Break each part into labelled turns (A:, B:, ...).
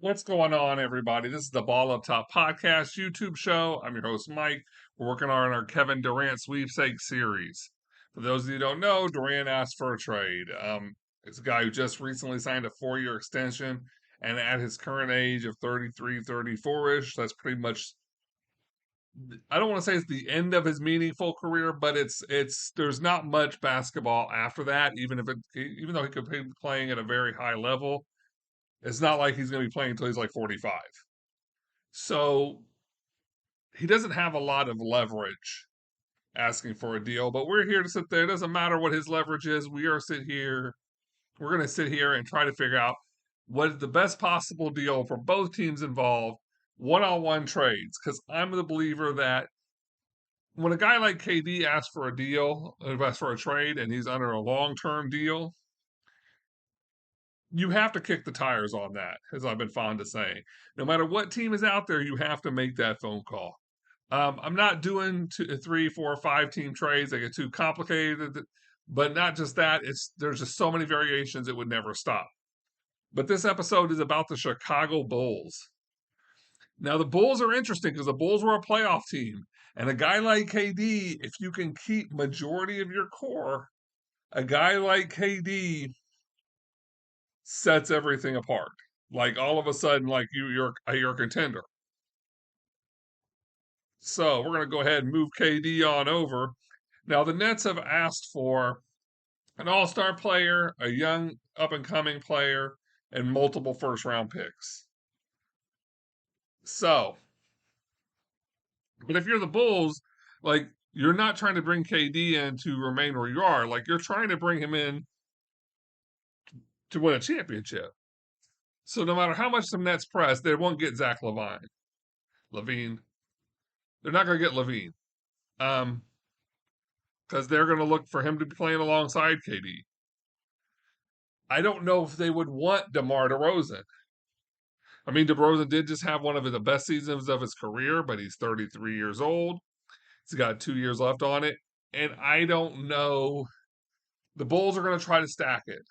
A: What's going on, everybody? This is the Ball Up Top podcast YouTube show. I'm your host, Mike. We're working on our Kevin Durant Sweepstakes series. For those of you who don't know, Durant asked for a trade. It's a guy who just recently signed a 4-year extension, and at his current age of 33, 34 ish, that's pretty much. I don't want to say it's the end of his meaningful career, but it's there's not much basketball after that. Even though he could be playing at a very high level, it's not like he's going to be playing until he's like 45. So he doesn't have a lot of leverage asking for a deal, but we're here to sit there. It doesn't matter what his leverage is. We're going to sit here and try to figure out what is the best possible deal for both teams involved, one-on-one trades. Because I'm the believer that when a guy like KD asks for a deal, asks for a trade, and he's under a long-term deal, you have to kick the tires on that, as I've been fond of saying. No matter what team is out there, you have to make that phone call. I'm not doing two, three, four, 5 team trades. They get too complicated. But not just that, it's there's just so many variations it would never stop. But this episode is about the Chicago Bulls. Now the Bulls are interesting because the Bulls were a playoff team. And a guy like KD, if you can keep majority of your core, a guy like KD sets everything apart. Like all of a sudden, like you're a contender. So we're gonna go ahead and move KD on over. Now the Nets have asked for an all-star player, a young up-and-coming player, and multiple first-round picks. So, but if you're the Bulls, like you're not trying to bring KD in to remain where you are. Like you're trying to bring him in to win a championship. So no matter how much the Nets press, they won't get Zach Levine. They're not going to get Levine. Because they're going to look for him to be playing alongside KD. I don't know if they would want DeMar DeRozan. I mean, DeRozan did just have one of the best seasons of his career, but he's 33 years old. He's got 2 years left on it. And I don't know. The Bulls are going to try to stack it.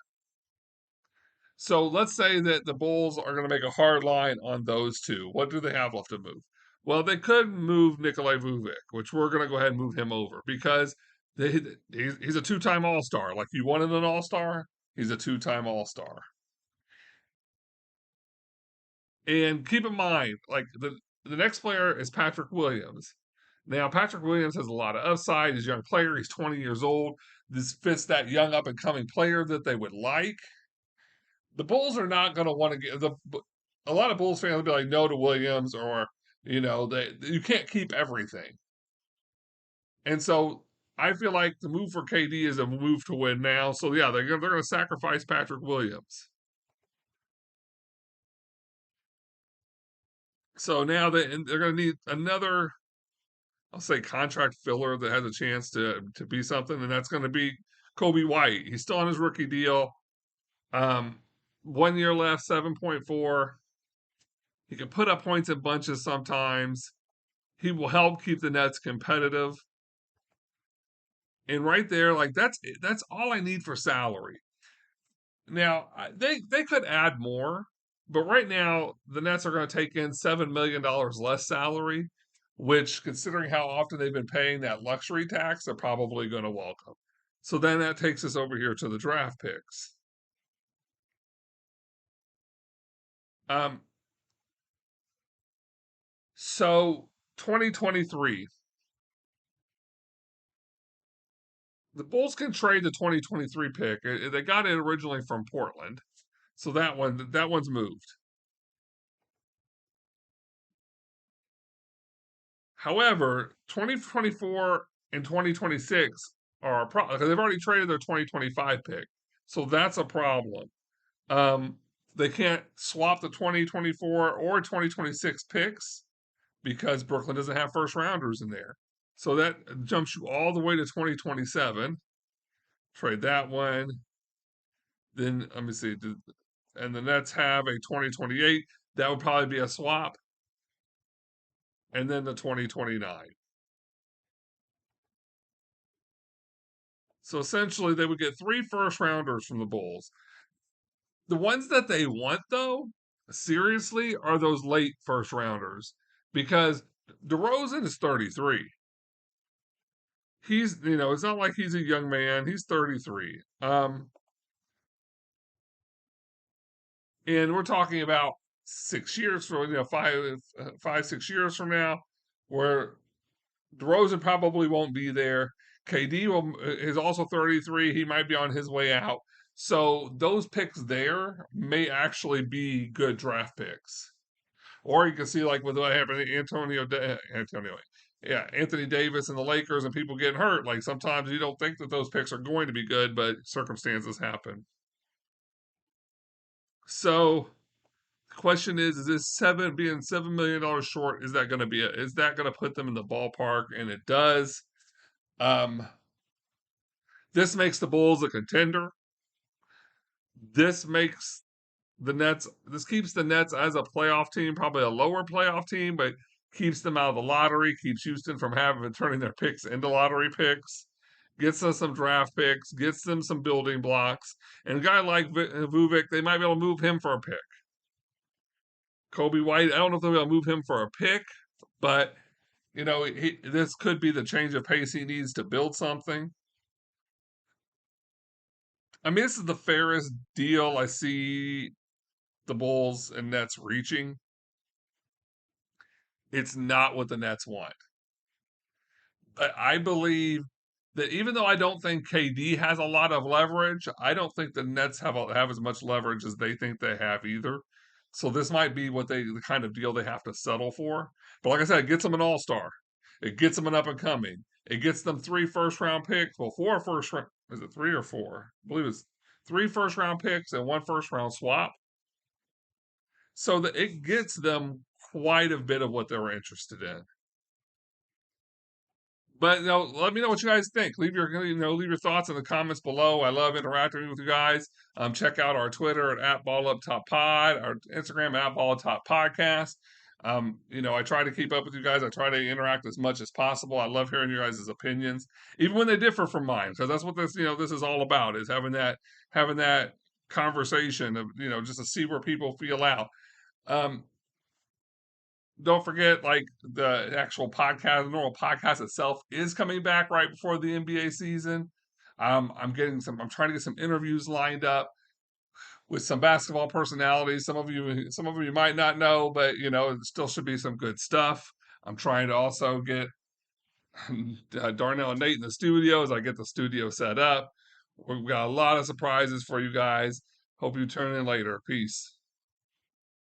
A: So let's say that the Bulls are going to make a hard line on those two. What do they have left to move? Well, they could move Nikolai Vujic, which we're going to go ahead and move him over because he's a two-time All-Star. Like you wanted an All-Star, he's a two-time All-Star. And keep in mind, like the next player is Patrick Williams. Now, Patrick Williams has a lot of upside. He's a young player. He's 20 years old. This fits that young up and coming player that they would like. The Bulls are not going to want to get a lot of Bulls fans will be like no to Williams, or you can't keep everything. And so I feel like the move for KD is a move to win now. So yeah, they're going to sacrifice Patrick Williams. So now they're going to need another, I'll say, contract filler that has a chance to be something, and that's going to be Kobe White. He's still on his rookie deal. 1 year left, 7.4. He can put up points in bunches sometimes. He will help keep the Nets competitive. And right there, like that's all I need for salary. Now they could add more, but right now the Nets are going to take in $7 million less salary, which, considering how often they've been paying that luxury tax, they're probably going to welcome. So then that takes us over here to the draft picks. Um, so 2023, the Bulls can trade the 2023 pick. They got it originally from Portland, so that one's moved. However, 2024 and 2026 are a problem because they've already traded their 2025 pick. So that's a problem. They can't swap the 2024 or 2026 picks because Brooklyn doesn't have first rounders in there. So that jumps you all the way to 2027. Trade that one. Then let me see. And the Nets have a 2028. That would probably be a swap. And then the 2029. So essentially, they would get 3 first rounders from the Bulls. The ones that they want, though, seriously are those late first rounders because DeRozan is 33. He's, it's not like he's a young man. He's 33. And we're talking about 6 years from, 5, 6 years from now, where DeRozan probably won't be there. KD is also 33. He might be on his way out. So those picks there may actually be good draft picks. Or you can see like with what happened to Anthony Davis and the Lakers and people getting hurt. Like sometimes you don't think that those picks are going to be good, but circumstances happen. So the question is this seven being $7 million short, is that gonna be is that gonna put them in the ballpark? And it does. Um this makes the Bulls a contender. This makes this keeps the Nets as a playoff team, probably a lower playoff team, but keeps them out of the lottery, keeps Houston from having turning their picks into lottery picks, gets us some draft picks, gets them some building blocks. And a guy like Vuvik, they might be able to move him for a pick. Kobe White, I don't know if they'll be able to move him for a pick, but this could be the change of pace he needs to build something. I mean, this is the fairest deal I see the Bulls and Nets reaching. It's not what the Nets want. But I believe that even though I don't think KD has a lot of leverage, I don't think the Nets have as much leverage as they think they have either. So this might be the kind of deal they have to settle for. But like I said, it gets them an all-star. It gets them an up and coming. It gets them 3 first round picks. Well, 4 first round, is it 3 or 4? I believe it's 3 first round picks and 1 first round swap. So that it gets them quite a bit of what they were interested in. But let me know what you guys think. Leave your thoughts in the comments below. I love interacting with you guys. Check out our Twitter at @BallUpTopPod, our Instagram at @BallUpTopPodcast. I try to keep up with you guys. I try to interact as much as possible. I love hearing you guys' opinions, even when they differ from mine, because that's what this is all about, is having that conversation of just to see where people feel out. Um, don't forget, like the actual podcast, the normal podcast itself is coming back right before the NBA season. I'm trying to get some interviews lined up with some basketball personalities. Some of you might not know, but it still should be some good stuff. I'm trying to also get Darnell and Nate in the studio as I get the studio set up. We've got a lot of surprises for you guys. Hope you turn in later. Peace.